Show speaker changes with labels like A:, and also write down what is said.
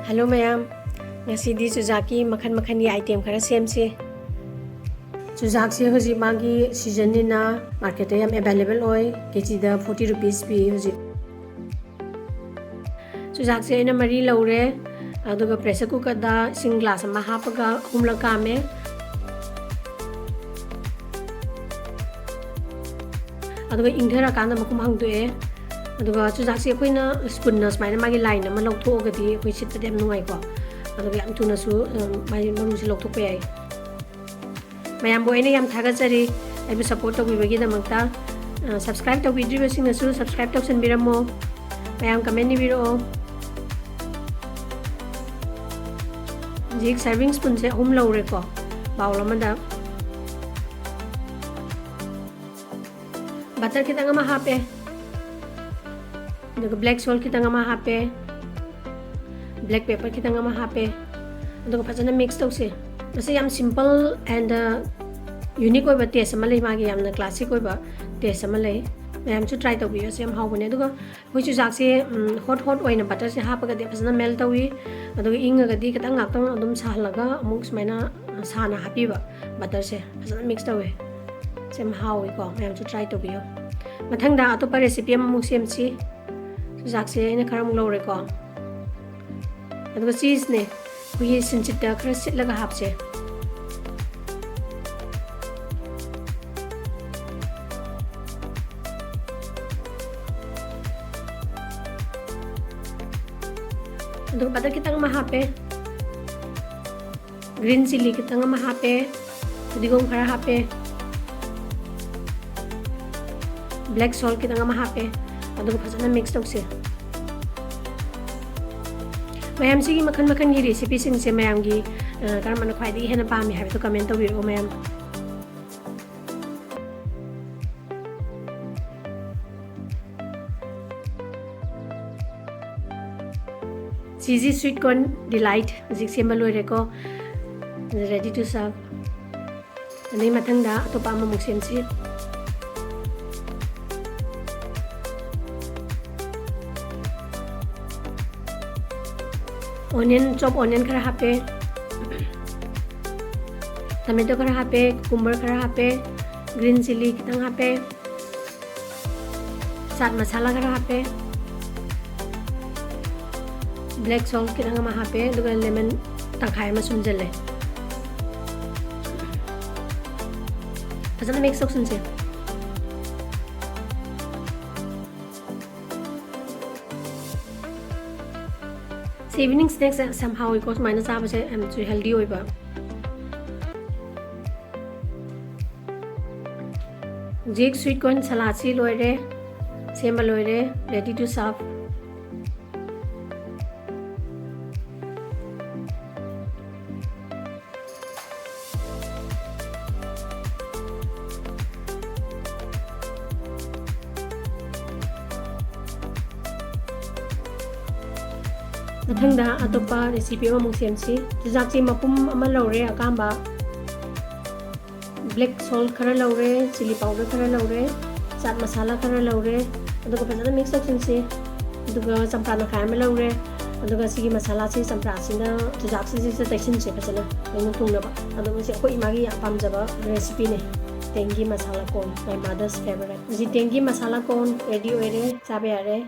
A: Hello mayam, ngasidi chujaki makhan gi item khara semse. Chujak se hoji magi season ni na market yam available oi kg da 40 rupees pi hoji. Chujak se ina mari laure aduga pressure cooker da sing glass ma hapaga humla kame. Aduga ingthara kanda makum hangdoe. अदुगा चुजाक से Koyna spoon न स्माइना मागी line अमा लौथोगदी कोइ seat them नुंगाइ को अदुगा याम तुनसु माई मरु से लौथोप याइ मयाम बोइने याम थागाजरी आइबु support तौबिबगी दमक्ता subscribe तौबिद्रिबसिंगसु subscribe तौसनबिरमो मयाम comment निबिरो जिक serving spoon से अहुम लौरे को बाउल अमदा बटर खितंग अमा हापे ब्लैक सॉल्ट की तंगा हापे ब्लैक पेपर की तंगा हापे फजन मिक्स तौसे याम सिंपल एंड यूनिक टेस्ट मागी याम क्लासिक टेस्ट मैम ट्राई तौबी से हावने अखोई चुजाक से हॉट बटर से हापगदे फजन मेल तौई इंगदी खतंग साहलगा सूमायना साना हापीब बटर से फजन मिक्स तौए से हावेको मैम ट्राई तौबी मथंग अतोप रेसिपी सेमसी चुजाक से खरा लौरेको चीज ने हुई सिंचित खरा सिटलगा हापसे बटर खितंग हापे ग्रीन चिली खितंग हापे फदिगोम खरा हापे ब्लैक सॉल्ट खितंग हापे फजन मिक्स तौसे मैम से मखन की रेसिपी से मैम की करम खाई हेन पामे है तो कमेंट तौर मैम चीजी स्वीट कॉर्न डिलाइट हजिक सेम लोरेको रेडी टू सर्व अने मथंग अतोपा अममुक सेमसी ऑनियन चॉप ऑनियन खरा हापे टमेटो खरा हापे कुकुम्बर खरा हापे ग्रीन चिली खितंग हापे चाट मसाला खरा हापे ब्लैक सॉल्ट खितंग हापे लेमन तंखाय सुमजले फजन मिक्स तौसनसे इवनिंग स्नैक्स somehow इको सुमाइना चाबसे एमचु हेल्दी होइबा जिक स्वीट कॉर्न सलाद सी लोइरे सेम लोइरे रेडी टू सर्व मथंग अतोप रेसिपी सेमसी चुजाक से मपुम लौरे अकाम ब्लैक सॉल्ट खरा लौरे चिली पाउडर खरा लौरे चाट मसाला खरा लौरे फजन मिक्स तौसनसे चंपा नखाय लौरे मसाला से चंपा चुजाक से तैसनसे फजन कहीं थोंब से अखोई मागी पामजब रेसिपी ने टेंगी masala corn my mother's favourite जी टेंगी मसाला कॉर्न रेडी होरे चाबे यारे।